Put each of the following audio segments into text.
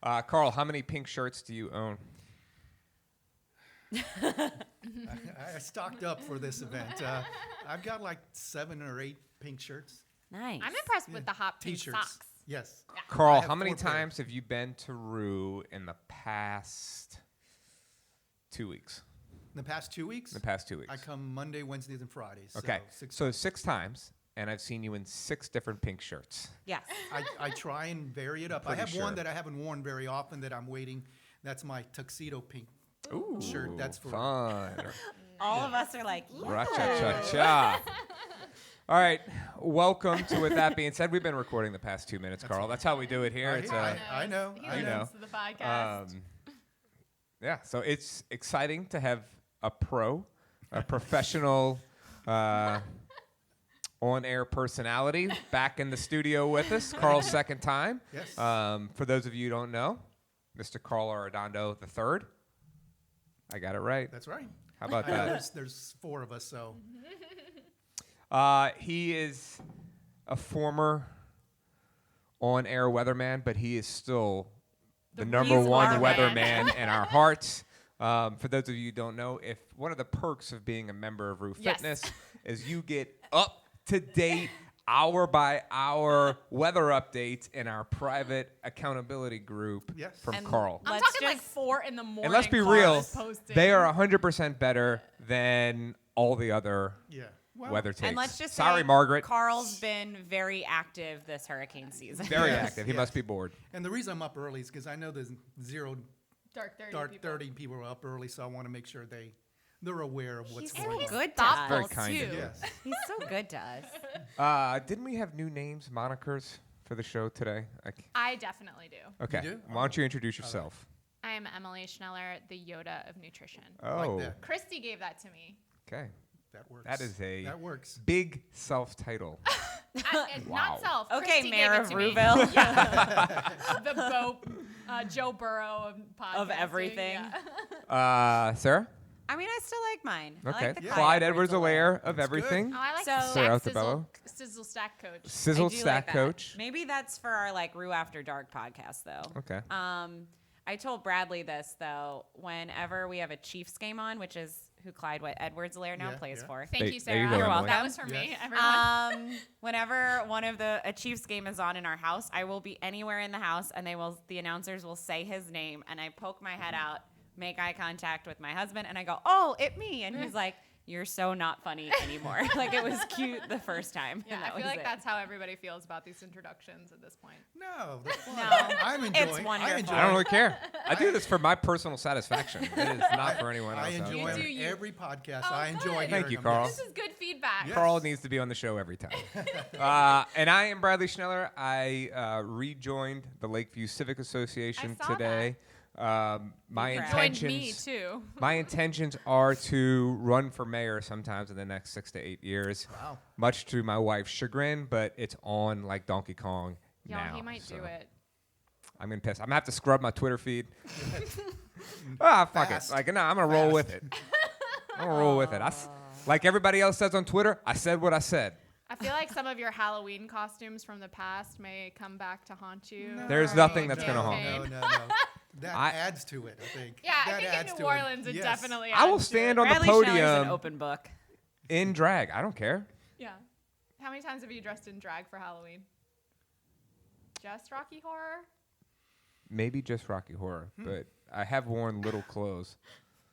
Carl, how many pink shirts do you own? I stocked up for this event. I've got like 7 or 8 pink shirts. Nice. I'm impressed with the hot pink T-shirts. socks. Yes. Carl, have how many 4 pairs. times have you been to Roux in the past 2 weeks? In the past 2 weeks? In the past 2 weeks. I come Monday, Wednesdays, and Fridays. Okay. So 6 So 6 times, and I've seen you in 6 different pink shirts. Yes. I try and vary it up. I Pretty have sure. one that I haven't worn very often that I'm waiting. That's my tuxedo pink Ooh, shirt. That's for fun. All of us are like, Ra-cha-cha-cha. All right. Welcome to With That Being Said. We've been recording the past 2 minutes, Carl. That's how we do it here. It's I know. He I know. listens to the podcast. yeah, so it's exciting to have a professional on-air personality back in the studio with us. Carl's second time. Yes. For those of you who don't know, Mr. Carl Arredondo III. I got it right. That's right. How about I know that? there's 4 of us, so He is a former on-air weatherman, but he is still the number He's one our man. weatherman in our hearts. For those of you who don't know, if one of the perks of being a member of Roux Yes. Fitness is you get up-to-date, hour-by-hour weather updates in our private accountability group Yes. from And Carl. I'm let's talking like just- 4 in the morning. And let's be Carl real, is posting. they are 100% better than all the other yeah. Well, weather takes. And let's just Sorry, say, Margaret. Carl's been very active this hurricane season. Very Yes, active. He yes. must be bored. And the reason I'm up early is because I know there's Dark 30 dark people. 30 people are up early, so I want to make sure they're aware of what's He's going so on. good to Thoughtful us. Very kind of too. you. Yes. He's so good to us. Didn't we have new names, monikers for the show today? I definitely do. Okay. do? Why don't you introduce yourself? I am Emily Schneller, the Yoda of nutrition. Oh, Like that. Christy gave that to me. okay. That works. That works. big self-title. Not self. Okay, Christy Mayor gave of it to me. Rouville. The Joe Burrow of podcasting. Of everything. Yeah. Sarah? I mean, I still like mine. I Okay. like the Clyde Edwards-Helaire of That's good. everything. Oh, I like So- Sarah stack Altobello. sizzle stack coach. I Sizzle do Stack like that. Coach. Maybe that's for our like Roux After Dark podcast though. Okay. I told Bradley this though. Whenever we have a Chiefs game on, which is who Clyde Edwards-Helaire now Yeah, plays yeah. for. Thank There- you, there you Sarah. go, You're Emily. That welcome. was for me. Yes. Everyone. Whenever a Chiefs game is on in our house, I will be anywhere in the house, and the announcers will say his name, and I poke my head out, make eye contact with my husband, and I go, "Oh, it me," and he's like, "You're so not funny anymore." Like it was cute the first time. Yeah, and that I feel was like it. that's how everybody feels about these introductions at this point. No, that's fine. No, I'm enjoying. it's I wonderful. enjoy I don't really care. I do this for my personal satisfaction. It is not for anyone else. I out enjoy there. You do you. every podcast. Oh, I enjoy good. hearing Thank you, them. Carl. Yes. This is good feedback. Yeah. Carl needs to be on the show every time. And I am Bradley Schneller. I rejoined the Lakeview Civic Association I saw today. My Congrats. Joined me intentions, too. my intentions are to run for mayor sometimes in the next 6 to 8 years. Wow. Much to my wife's chagrin, but it's on like Donkey Kong Y'all, now. he might so do it. I'm gonna piss. I'm gonna have to scrub my Twitter feed. Fuck Fast. it. Like, no, I'm gonna roll with it. I'm gonna roll with it. Like everybody else says on Twitter, I said what I said. I feel like some of your Halloween costumes from the past may come back to haunt you. There's nothing that's gonna haunt No, me. no, no. That adds to it, I think. Yeah, I That think adds in to New Orleans it Yes. definitely I will adds to stand it. on the Bradley Schneller's an podium open book. in drag. I don't care. Yeah. How many times have you dressed in drag for Halloween? Just Rocky Horror? Maybe just Rocky Horror, but I have worn little clothes.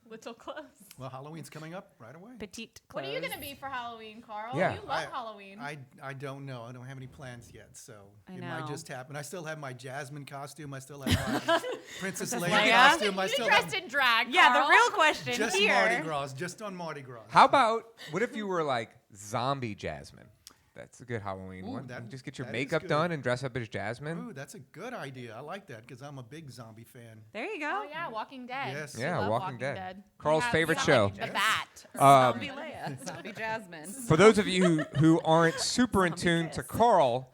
Little clothes. Well, Halloween's coming up right away. Petite What clothes. are you going to be for Halloween, Carl? Yeah. You love Halloween. I don't know. I don't have any plans yet, so I it know. might just happen. I still have my Jasmine costume. I still have my Princess Leia Leia? costume. I you still dressed have in drag, Yeah, Carl. the real question just here. Mardi Gras, just on Mardi Gras. How about what if you were like zombie Jasmine? That's a good Halloween Ooh, one. that- You just get your that is makeup good. done and dress up as Jasmine. Ooh, that's a good idea. I like that because I'm a big zombie fan. There you go. Oh, yeah, Walking Dead. Yes. We Yeah, love Walking Dead. We Carl's have favorite something show. like The Bat. Zombie Leia. Zombie Jasmine. For those of you who aren't super in tune to Carl,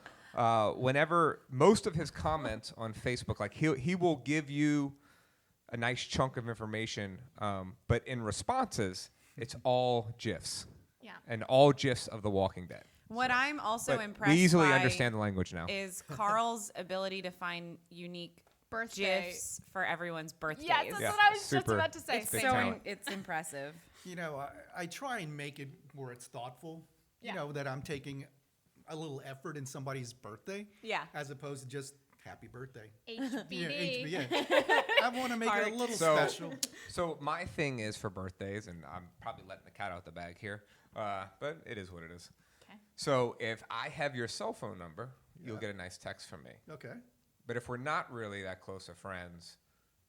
whenever most of his comments on Facebook, like he will give you a nice chunk of information, but in responses, it's all GIFs Yeah. and all GIFs of The Walking Dead. What I'm also But impressed we easily by understand the language now. is Carl's ability to find unique birthday. GIFs for everyone's birthdays. Yes, that's Yeah, what I was just super. about to say. It's Big so talent. it's impressive. You know, I try and make it where it's thoughtful. Yeah. You know, that I'm taking a little effort in somebody's birthday. Yeah. As opposed to just happy birthday. HBD. Yeah. I want to make it a Heart. little So- special. So my thing is for birthdays, and I'm probably letting the cat out the bag here, but it is what it is. Okay. So if I have your cell phone number, you'll Yeah. get a nice text from me. Okay. But if we're not really that close of friends,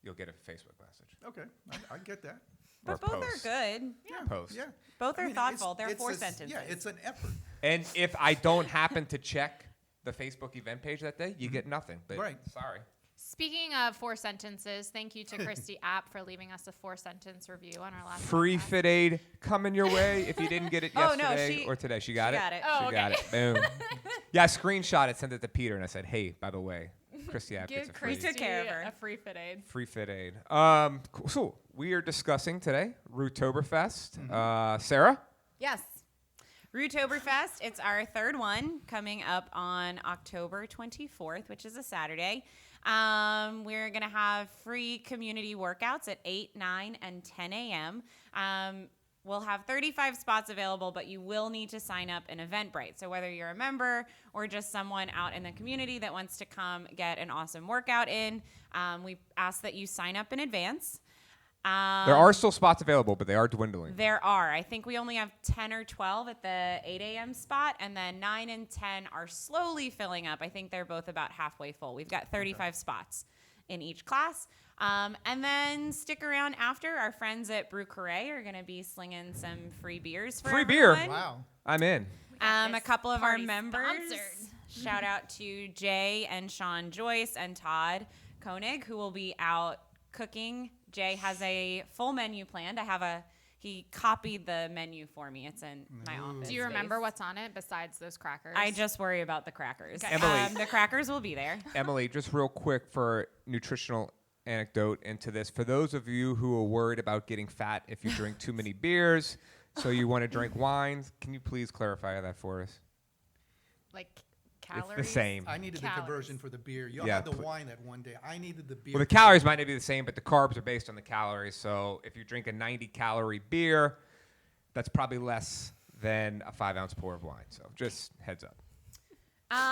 you'll get a Facebook message. Okay. I get that. But Or both post. are good. Yeah. Post. Yeah. Both I are mean, thoughtful. it's- They're it's 4 a- sentences. Yeah, it's an effort. And if I don't happen to check the Facebook event page that day, you get nothing. But Right. sorry. Speaking of 4 sentences, thank you to Christy App for leaving us a 4-sentence review on our last Free podcast. Fit Aid coming your way if you didn't get it Oh, no, yesterday she- or today. She got she it? got it. Oh, She got okay. it. Boom. Yeah, I screenshot it, sent it to Peter, and I said, hey, by the way, Christy App gets Give a free, Christy- took care of her. a free fit aid. free Fit Aid. Cool. So we are discussing today Rouxtober Fest. Sarah? Yes. Rouxtober Fest, it's our third one coming up on October 24th, which is a Saturday. We're going to have free community workouts at 8, 9, and 10 a.m. We'll have 35 spots available, but you will need to sign up in Eventbrite. So whether you're a member or just someone out in the community that wants to come get an awesome workout in, we ask that you sign up in advance. There are still spots available, but they are dwindling. There are. I think we only have 10 or 12 at the 8 a.m. spot, and then 9 and 10 are slowly filling up. I think they're both about halfway full. We've got 35 spots in each class. And then stick around after. Our friends at Beiux Carre are going to be slinging some free beers for Free beer? everyone. Wow. I'm in. A this couple of our party members. sponsored. Shout out to Jay and Sean Joyce and Todd Koenig, who will be out cooking. Jay has a full menu planned. He copied the menu for me. It's in my office. Do you remember space. what's on it besides those crackers? I just worry about the crackers. Okay. Emily. The crackers will be there. Emily, just real quick for nutritional anecdote into this. For those of you who are worried about getting fat if you drink too many beers, so you want to drink wines, can you please clarify that for us? like calories. It's the same. I needed Calories. the conversion for the beer. You all Yeah, had the pl- wine that one day. I needed the beer. Well, the calories might not be the same, but the carbs are based on the calories. So if you drink a 90-calorie beer, that's probably less than a 5-ounce pour of wine. So just heads up.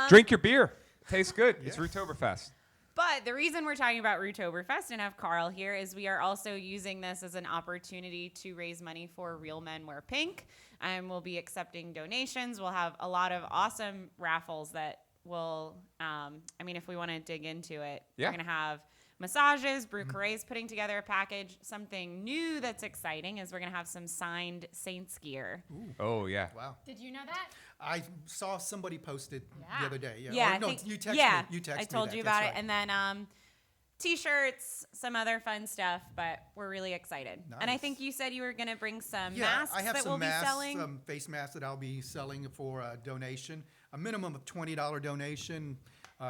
Drink your beer. It tastes good. It's Yeah. Rouxtober Fest. But the reason we're talking about Rouxtober Fest and have Carl here is we are also using this as an opportunity to raise money for Real Men Wear Pink. And we'll be accepting donations. We'll have a lot of awesome raffles that will, if we want to dig into it, Yeah. we're going to have massages. Beiux Carre is putting together a package. Something new that's exciting is we're going to have some signed Saints gear. Oh, yeah. Wow. Did you know that? I saw somebody post it the Yeah. other day. Yeah. Yeah, Or I no, think, you texted yeah, me. You texted I me told that. you That's about it, right. and then t-shirts, some other fun stuff. But we're really excited. And I Nice. think you said you were gonna bring some Yeah, masks I have that some we'll masks, be selling. some face masks that I'll be selling for a donation, a minimum of $20 donation,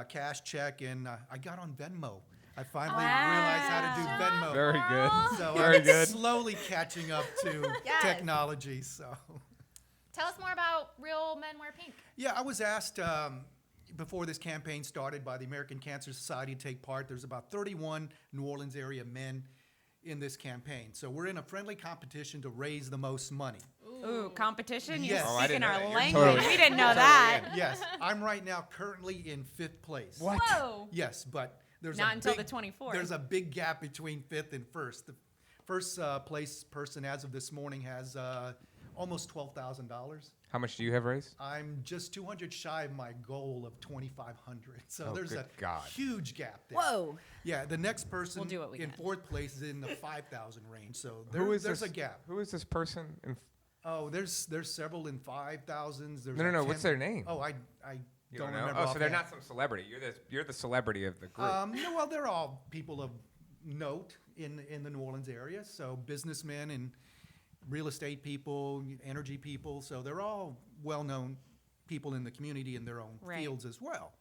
cash check, and I got on Venmo. I finally realized how to do Venmo. Very good. So Very I'm good. slowly catching up to Yes. technology. So, Tell us more about Real Men Wear Pink. yeah, I was asked before this campaign started by the American Cancer Society to take part. There's about 31 New Orleans area men in this campaign. So we're in a friendly competition to raise the most money. Ooh, competition? You're Yes. Oh, I speaking didn't know our that. You're language. totally- We didn't know that. Yes, I'm right now currently in 5th place. What? Whoa. Yes, but there's Not a until big, the 24th. There's a big gap between 5th and 1st. The first place person as of this morning has almost $12,000. How much do you have raised? I'm just 200 shy of my goal of 2,500. So Oh, there's good a God. huge gap there. Whoa. Yeah, the next person We'll do what we in can. 4th place is in the 5,000 range. So Who is there's this? a gap. Who is this person? Oh, there's several in 5,000s. There's No, no, a no. What's 10 their name? Oh, I You don't know? remember. Oh, so they're offhand. not some celebrity. You're the celebrity of the group. No, well, they're all people of note in the New Orleans area. So businessmen and real estate people, energy people. So they're all well-known people in the community in their own Right. fields as well.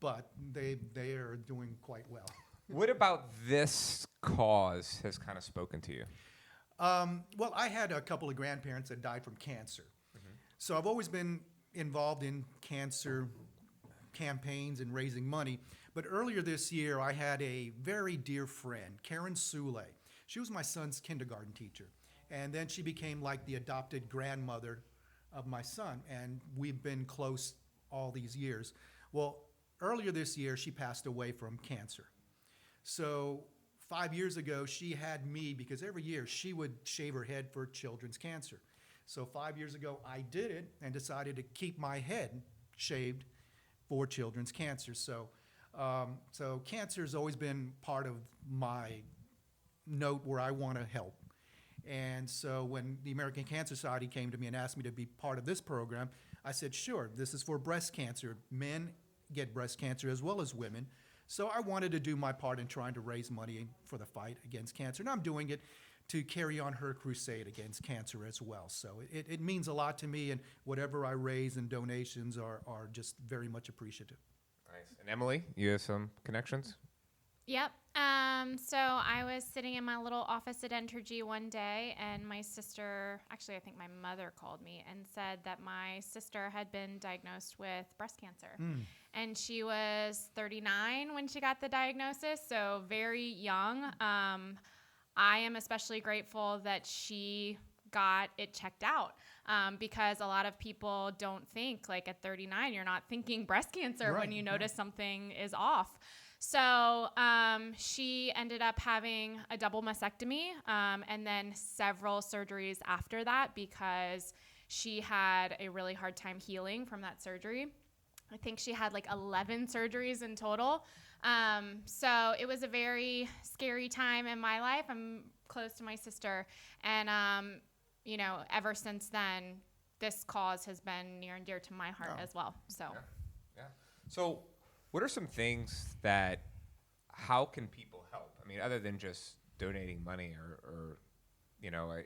But they are doing quite well. What about this cause has kind of spoken to you? Well, I had a couple of grandparents that died from cancer. So I've always been involved in cancer campaigns and raising money. But earlier this year, I had a very dear friend, Karen Sule. She was my son's kindergarten teacher. And then she became like the adopted grandmother of my son. And we've been close all these years. Well, earlier this year, she passed away from cancer. So 5 years ago, she had me, because every year she would shave her head for children's cancer. So 5 years ago, I did it and decided to keep my head shaved for children's cancer. So cancer has always been part of my note where I want to help. And so when the American Cancer Society came to me and asked me to be part of this program, I said, sure, this is for breast cancer. Men get breast cancer as well as women. So I wanted to do my part in trying to raise money for the fight against cancer. And I'm doing it to carry on her crusade against cancer as well. So it means a lot to me, and whatever I raise in donations are just very much appreciative. Nice. And Emily, you have some connections? Yep. So I was sitting in my little office at Entergy one day, and my sister, actually I think my mother called me and said that my sister had been diagnosed with breast cancer. And she was 39 when she got the diagnosis, so very young. I am especially grateful that she got it checked out, because a lot of people don't think, like at 39, you're not thinking breast cancer when you notice something is off. So she ended up having a double mastectomy, and then several surgeries after that, because she had a really hard time healing from that surgery. I think she had like 11 surgeries in total. So it was a very scary time in my life. I'm close to my sister. And, ever since then, this cause has been near and dear to my heart as well. So, Yeah. So what are some things how can people help? I mean, other than just donating money or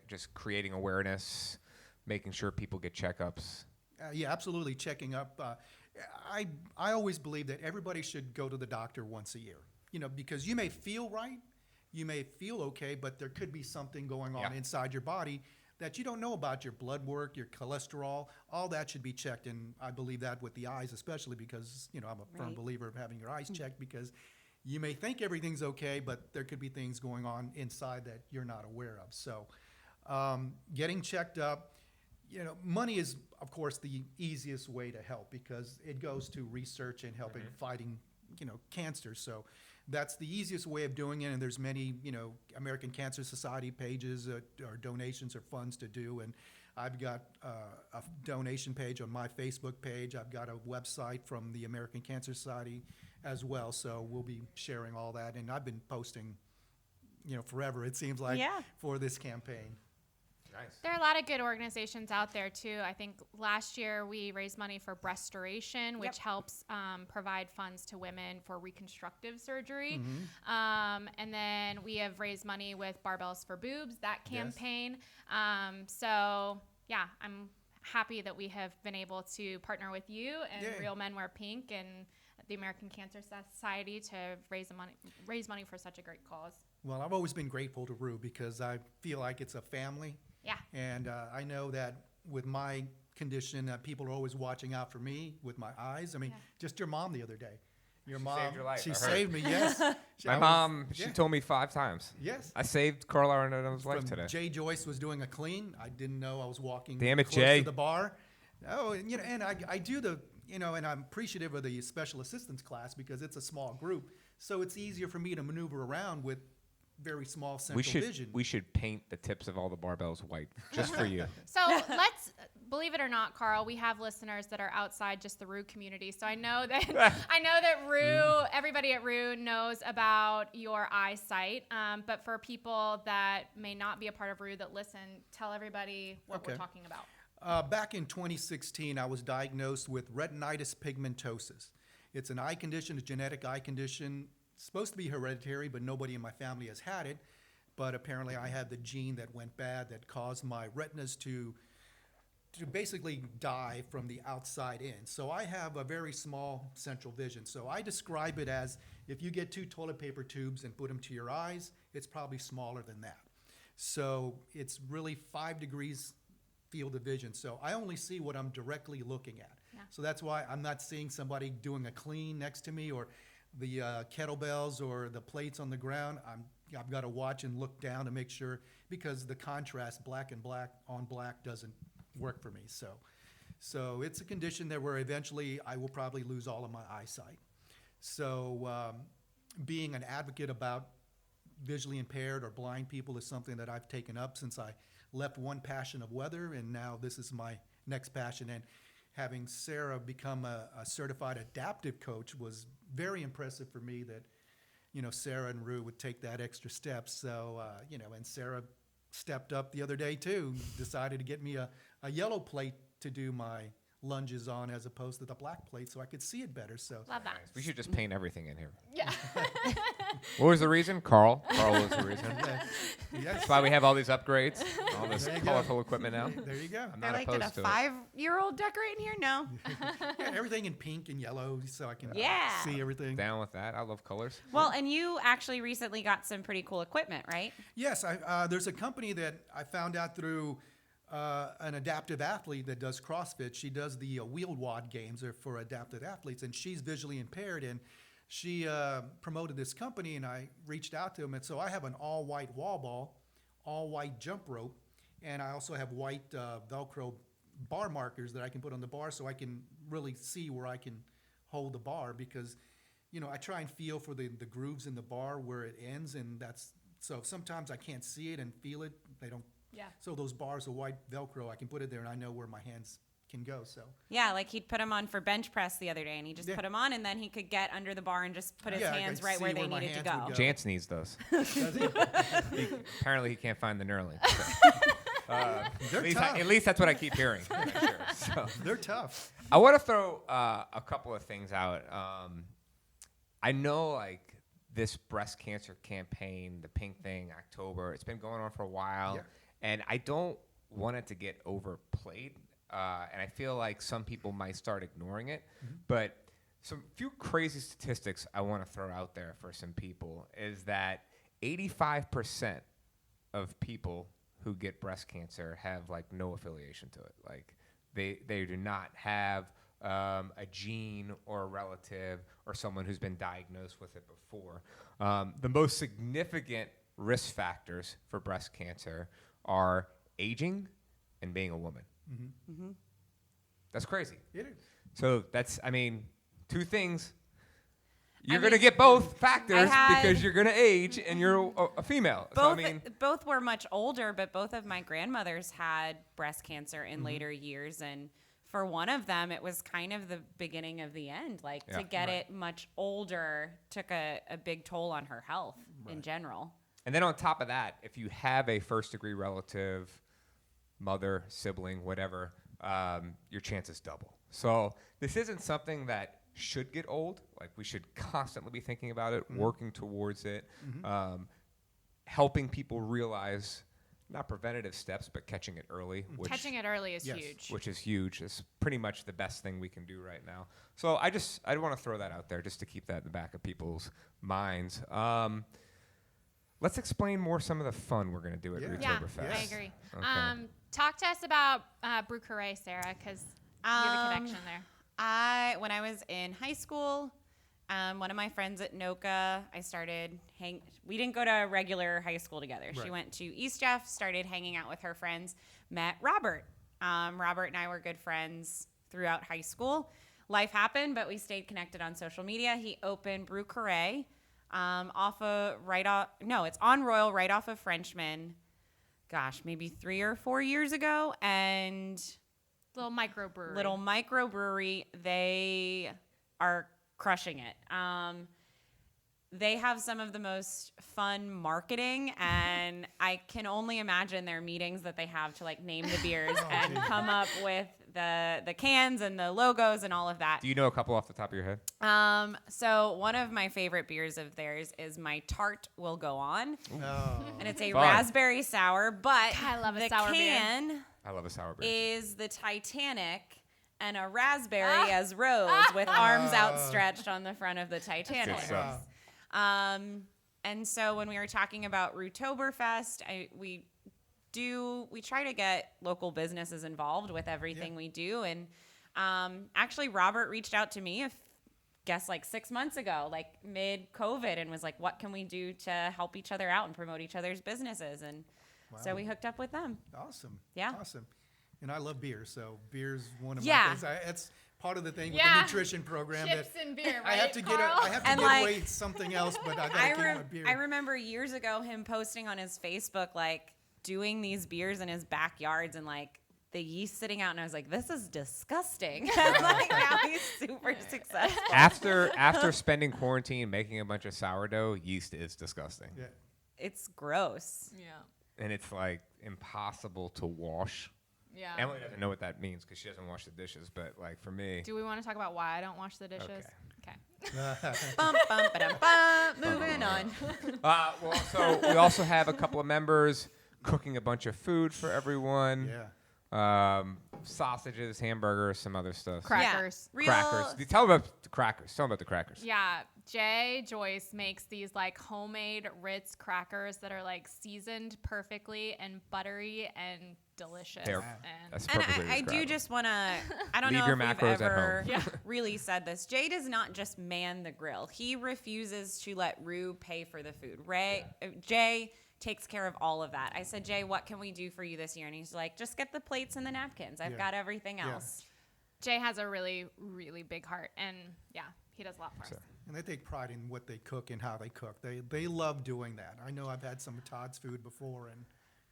just creating awareness, making sure people get checkups. Yeah, absolutely. Checking up. I always believe that everybody should go to the doctor once a year, because you may feel right, you may feel okay, but there could be something going on inside your body that you don't know about. Your blood work, your cholesterol, all that should be checked. And I believe that with the eyes, especially because, I'm a firm believer of having your eyes checked, because you may think everything's okay, but there could be things going on inside that you're not aware of. So getting checked up. Money is, of course, the easiest way to help, because it goes to research and helping fighting, cancer. So that's the easiest way of doing it. And there's many, American Cancer Society pages or donations or funds to do. And I've got a donation page on my Facebook page. I've got a website from the American Cancer Society as well. So we'll be sharing all that. And I've been posting, forever, it seems like, for this campaign. Nice. there are a lot of good organizations out there too. I think last year we raised money for Brestoration, which helps provide funds to women for reconstructive surgery. And then we have raised money with Barbells for Boobs, that campaign. So yeah, I'm happy that we have been able to partner with you and Real Men Wear Pink and the American Cancer Society to raise money for such a great cause. Well, I've always been grateful to Roux because I feel like it's a family. Yeah. And I know that with my condition, people are always watching out for me with my eyes. I mean, just your mom the other day. Your mom saved your life, She I heard. saved me, yes. My mom, she told me 5 times. Yes. I saved Carl Arredondo's life From today. Jay Joyce was doing a clean. I didn't know I was walking Damn it, close Jay. to the bar. Oh, and I do the, and I'm appreciative of the special assistance class because it's a small group. So it's easier for me to maneuver around with very small central vision. We should paint the tips of all the barbells white just for you. So let's, believe it or not, Carl, we have listeners that are outside just the Roux community. So I know that Roux, everybody at Roux knows about your eyesight. But for people that may not be a part of Roux that listen, tell everybody what we're talking about. Back in 2016, I was diagnosed with retinitis pigmentosus. It's an eye condition, a genetic eye condition. It's supposed to be hereditary, but nobody in my family has had it. But apparently I had the gene that went bad that caused my retinas to basically die from the outside in. So I have a very small central vision. So I describe it as if you get 2 toilet paper tubes and put them to your eyes, it's probably smaller than that. So it's really 5 degrees field of vision. So I only see what I'm directly looking at. So that's why I'm not seeing somebody doing a clean next to me, or the kettlebells or the plates on the ground. I've got to watch and look down to make sure, because the contrast black and black on black doesn't work for me. So it's a condition that where eventually I will probably lose all of my eyesight. So being an advocate about visually impaired or blind people is something that I've taken up since I left one passion of weather, and now this is my next passion. And having Sarah become a certified adaptive coach was very impressive for me, that, you know, Sarah and Roux would take that extra step. So, you know, and Sarah stepped up the other day too, decided to get me a yellow plate to do my lunges on as opposed to the black plate so I could see it better. So Love that. We should just paint everything in here. Yeah. What was the reason? Carl was the reason. yes, That's why we have all these upgrades, all this There you go. colorful equipment now. there you go. I'm They're not like, did a opposed to it. 5-year-old decorate in here? No. Yeah, everything in pink and yellow so I can Yeah. see everything. Down with that. I love colors. Well, and you actually recently got some pretty cool equipment, right? Yes, there's a company that I found out through an adaptive athlete that does CrossFit. She does the wheel wad games for adaptive athletes, and she's visually impaired. And she promoted this company, and I reached out to them. And so I have an all-white wall ball, all-white jump rope, and I also have white Velcro bar markers that I can put on the bar so I can really see where I can hold the bar, because, you know, I try and feel for the grooves in the bar where it ends, and so sometimes I can't see it and feel it. They don't. Yeah. So those bars of white Velcro, I can put it there, and I know where my hands can go. So Yeah, like he'd put them on for bench press the other day, and he just Yeah. put them on, and then he could get under the bar and just put his Yeah, I hands could right see where they where my needed to hands would go. go. Jance needs those. does it? Apparently, he can't find the Neuralink. They're So, tough. at least that's what I keep hearing. I'm not sure. So. They're tough. I want to throw a couple of things out. I know, like, this breast cancer campaign, the pink thing, October, it's been going on for a while. Yeah. And I don't want it to get overplayed. And I feel like some people might start ignoring it. But some few crazy statistics I want to throw out there for some people is that 85% of people who get breast cancer have, like, no affiliation to it. Like, they do not have a gene or a relative or someone who's been diagnosed with it before. The most significant risk factors for breast cancer are aging and being a woman. That's crazy. It is. So that's, I mean, two things. You're I going to mean, get both factors had- because you're going to age and you're a female. So, I Both, mean, both were much older, but both of my grandmothers had breast cancer in later years, and for one of them, it was kind of the beginning of the end. Like, Yeah. to get Right. it much older took a big toll on her health in general. and then on top of that, if you have a first-degree relative, mother, sibling, whatever, your chances double. So this isn't something that should get old. Like, we should constantly be thinking about it, working towards it, helping people realize not preventative steps, but catching it early, Catching it early is Yes. huge. which is huge. It's pretty much the best thing we can do right now. So I want to throw that out there just to keep that in the back of people's minds. Let's explain more some of the fun we're going to do at Yeah. Yeah, Rouxtober I Fest. agree. Okay. Talk to us about Beiux Carre, Sarah, because you have a connection there. When I was in high school, one of my friends at NOCA, I started we didn't go to regular high school together. She Right. went to East Jeff, started hanging out with her friends, met Robert. Robert and I were good friends throughout high school. Life happened, but we stayed connected on social media. He opened Beiux Carre it's on Royal, right off of Frenchman. Gosh, maybe 3 or 4 years ago, and Little microbrewery. little microbrewery. They are crushing it. They have some of the most fun marketing, and I can only imagine their meetings that they have to, like, name the beers and come up with the cans and the logos and all of that. Do you know a couple off the top of your head? So one of my favorite beers of theirs is My Tart Will Go On, Oh. and it's a Fun. raspberry sour, but God, I love a the sour beer. can I love a sour beer. is the Titanic and a raspberry as rose with arms outstretched on the front of the Titanic. Good stuff. And so when we were talking about Rouxtober Fest, we try to get local businesses involved with everything we do, and Actually, Robert reached out to me, like 6 months ago, like mid-COVID, and was like, what can we do to help each other out and promote each other's businesses? And so we hooked up with them. Awesome. Yeah. Awesome. And I love beer, so beer's one of Yeah. my things. It's part of the thing with Yeah. the nutrition program Chips that and beer, right, I have to get Carl? And, give like, away something else, but I gotta keep my beer. I remember years ago him posting on his Facebook, like doing these beers in his backyards and like the yeast sitting out, and I was like, this is disgusting. And like now he's super successful. After spending quarantine making a bunch of sourdough, yeast is disgusting. Yeah. It's gross. Yeah. And it's like impossible to wash. Yeah. Emily doesn't know what that means because she doesn't wash the dishes. But like for me, Do we want to talk about why I don't wash the dishes? Okay. Bum, bum, ba-dum, bum. Moving on. well, so we also have a couple of members cooking a bunch of food for everyone. Yeah. Sausages, hamburgers, some other stuff. Crackers. Yeah. Crackers. Tell them about the crackers. Tell them about the crackers. Yeah, Joyce makes these like homemade Ritz crackers that are like seasoned perfectly and buttery and delicious. They're- And That's And perfectly I do described. just want to, I don't Leave know your if macros we've at ever home. really said this. Jay does not just man the grill. He refuses to let Roux pay for the food. Jay takes care of all of that. I said, Jay, what can we do for you this year? And he's like, just get the plates and the napkins. I've Yeah. got everything Yeah. else. Jay has a really, really big heart, and yeah, he does a lot for us. And they take pride in what they cook and how they cook. They love doing that. I know I've had some of Todd's food before, and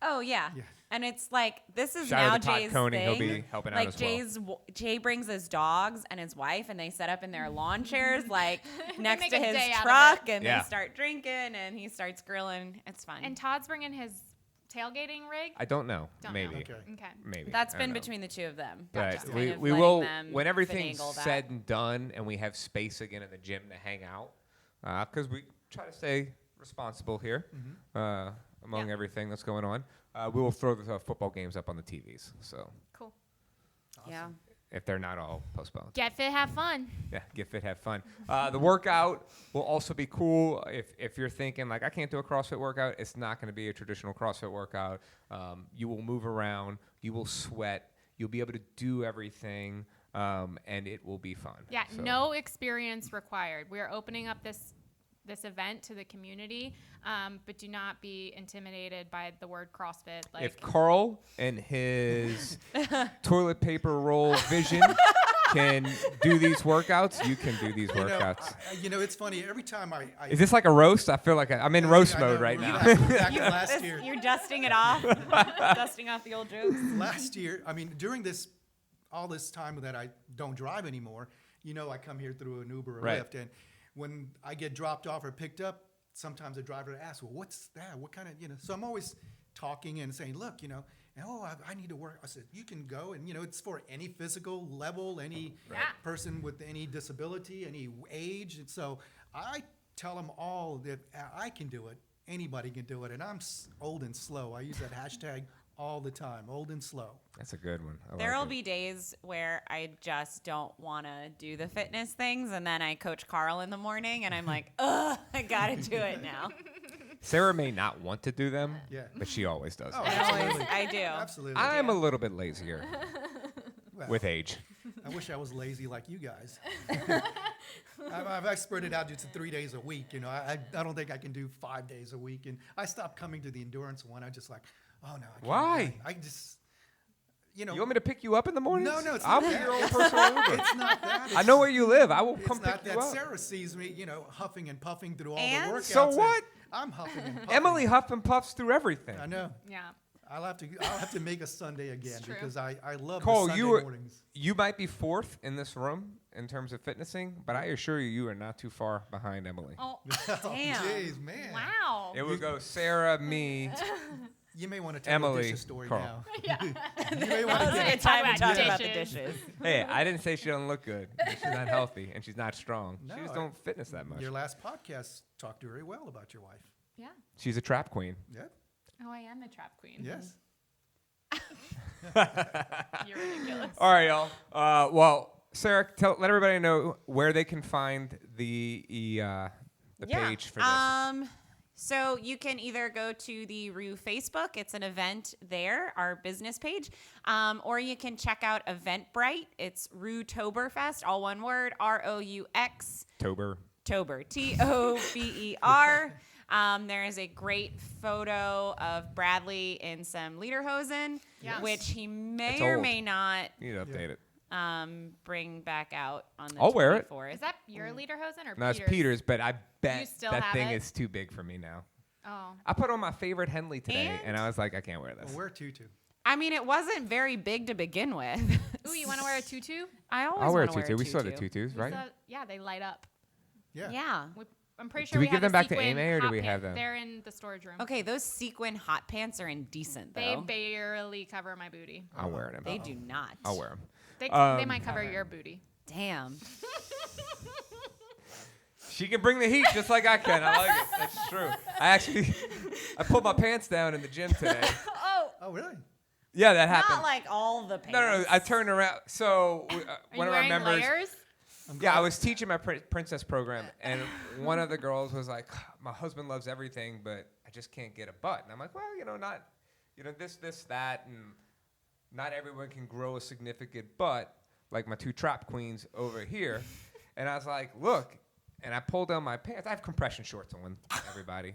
Oh yeah. Yeah. And it's like this is Shout now out to Todd Jay's Koenig. thing. He'll be helping out like as well. Jay brings his dogs and his wife, and they set up in their lawn chairs like next make to a his day out of truck, and Yeah. they start drinking, and he starts grilling. It's fun. And Todd's bringing his tailgating rig. I don't know. Don't know. Maybe. okay. Okay. Maybe. That's I been don't know. between the two of them. Right. Just kind We of will letting them when everything's finagle that. said and done, and we have space again in the gym to hang out, because we try to stay responsible here among Yeah. everything that's going on. We will throw the football games up on the TVs. So Cool. Yeah. if they're not all postponed. Get fit, have fun. Yeah, get fit, have fun. The workout will also be cool. If you're thinking like I can't do a CrossFit workout, it's not going to be a traditional CrossFit workout. You will move around, you will sweat, you'll be able to do everything, and it will be fun. Yeah, So- no experience required. We are opening up this event to the community, but do not be intimidated by the word CrossFit. Like, If Carl and his toilet paper roll vision can do these workouts, you can do these workouts. It's funny. Every time I Is this like a roast? I feel like I'm in roast I mode know, right we're now. Back to last year. You're dusting it off, dusting off the old jokes. Last year, during all this time that I don't drive anymore, I come here through an Uber or Right. Lyft, and when I get dropped off or picked up, sometimes the driver asks, well, what's that? What kind of, so I'm always talking and saying, look, I need to work. I said, you can go, and, it's for any physical level, any person with any disability, any age. And so I tell them all that I can do it. Anybody can do it. And I'm old and slow. I use that hashtag all the time, old and slow. That's a good one. I There like will it. be days where I just don't want to do the fitness things, and then I coach Carl in the morning, and I'm like, ugh, I gotta do it now. Sarah may not want to do them, Yeah. but she always does. Oh, it. absolutely. I do. Absolutely. I'm a little bit lazier Well, with age. I wish I was lazy like you guys. I've spread it out to 3 days a week. I don't think I can do 5 days a week. And I stopped coming to the endurance one. I just like, oh no. I can't. Why? I just, You want me to pick you up in the morning? No, it's I'll not be that. your own personal Uber. It's not that. I know where you live. I will It's come not pick you that. up. Sarah sees me, huffing and puffing through all And? the workouts. So and what? I'm huffing and puffing. Emily huff and puffs through everything. I know. yeah. I'll have to make a Sunday again It's true. because I love Cole, the Sunday you mornings. might be fourth in this room in terms of fitnessing, but I assure you, you are not too far behind Emily. Oh, Damn. Jeez, man. wow. It would go Sarah, me. You may want to tell Emily, the dishes story Carl. now. Yeah. You may want That to was a get good time to Talk talk about about the dishes. dishes. Hey, I didn't say she doesn't look good. She's not healthy, and she's not strong. No, she just I- don't fitness that much. Your last podcast talked very well about your wife. Yeah. She's a trap queen. Yep. Oh, I am a trap queen. Yes. You're ridiculous. All right, y'all. Well, Sarah, let everybody know where they can find the page for this. So you can either go to the Roux Facebook, it's an event there, our business page, or you can check out Eventbrite. It's Rouxtober Fest, all one word, R-O-U-X. Tober. Tober, T-O-B-E-R. There is a great photo of Bradley in some lederhosen, Yes. which he may It's or old. may not You need to update it. bring back out on the I'll wear it. 24th. Is that your lederhosen or No, it's Peter's? Peter's, but I bet still that have thing it? is too big for me now. Oh. I put on my favorite Henley today, and And- I was like, I can't wear this. Well, wear tutu. I mean, it wasn't very big to begin with. Ooh, you want to wear a tutu? I always I'll wear a wanna tutu. We saw the tutus, We right? saw- yeah, they light up. Yeah. Yeah. I'm pretty Do sure we we give had them back to sequin AMA, or do hot we pant- have them? They're in the storage room. Okay, those sequin hot pants are indecent, They though. barely cover my booty. I'll wear them. They do not. I'll wear them. They Um, might cover your booty. Damn. She can bring the heat just like I can. I like it. That's true. I pulled my pants down in the gym today. Oh, really? Yeah, that happened. Not like all the pants. No. I turned around. So Are one you of our wearing members. layers? Yeah, I was teaching my princess program, and one of the girls was like, "My husband loves everything, but I just can't get a butt." And I'm like, "Well, this, that, and not everyone can grow a significant butt like my two trap queens over here." And I was like, "Look," and I pulled down my pants. I have compression shorts on, everybody,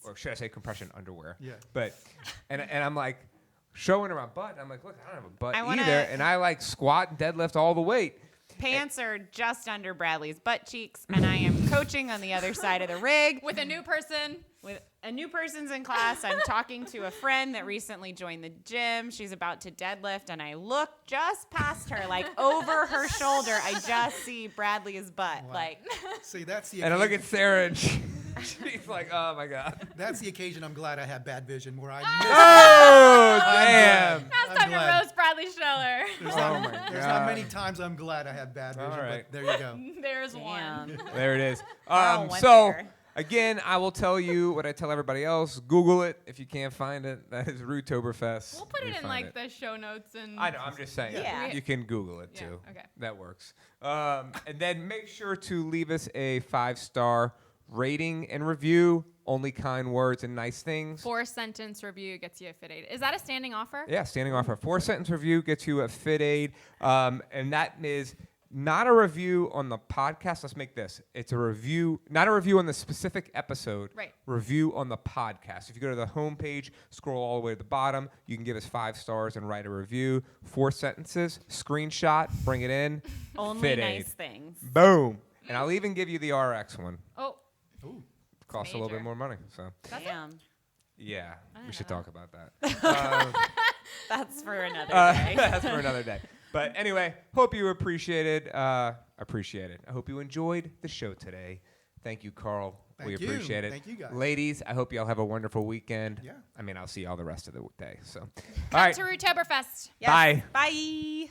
or should I say compression underwear? Yeah. But and I'm like showing her my butt. And I'm like, "Look, I don't have a butt I wanna- either," and I like squat and deadlift all the weight. Pants are just under Bradley's butt cheeks, and I am coaching on the other side of the rig. With a new person. With a new person's in class, I'm talking to a friend that recently joined the gym. She's about to deadlift, and I look just past her, like over her shoulder. I just see Bradley's butt. Wow. Like, See, that's the And I occasion, look at Sarah, and she's like, "Oh my god!" that's the occasion I'm glad I have bad vision, where I Oh I'm damn! glad. Now it's I'm time to glad. roast Bradley Schiller. There's, Oh not, my there's God. not many times I'm glad I have bad vision, All right. but there you go. There's one. damn. There it is. Carl went So there. again, I will tell you what I tell everybody else. Google it if you can't find it. That is Rouxtober Fest. We'll put You it in find like it. the show notes and. I know. I'm just saying. Yeah. You can Google it Yeah, too. okay. That works. And then make sure to leave us a 5-star rating and review. Only kind words and nice things. 4-sentence review gets you a Fit Aid. Is that a standing offer? Yeah, standing offer. 4-sentence review gets you a Fit Aid. And that is not a review on the podcast. Let's make this. It's a review, not a review on the specific episode. Right. Review on the podcast. If you go to the homepage, scroll all the way to the bottom, you can give us 5 stars and write a review. 4 sentences, screenshot, bring it in. Only Fit nice Aid. things. Boom. And I'll even give you the RX one. Oh, Ooh. Costs a little bit major. more money. So, Damn. yeah, I we should know. talk about that. That's for another day. That's for another day. But anyway, hope you appreciated. I hope you enjoyed the show today. Thank you, Carl. We Thank you. appreciate it. Thank you, guys. Ladies, I hope y'all have a wonderful weekend. Yeah. I mean, I'll see y'all the rest of the day. So, all come right. to Rouxtober Fest. Yes. Bye. Bye.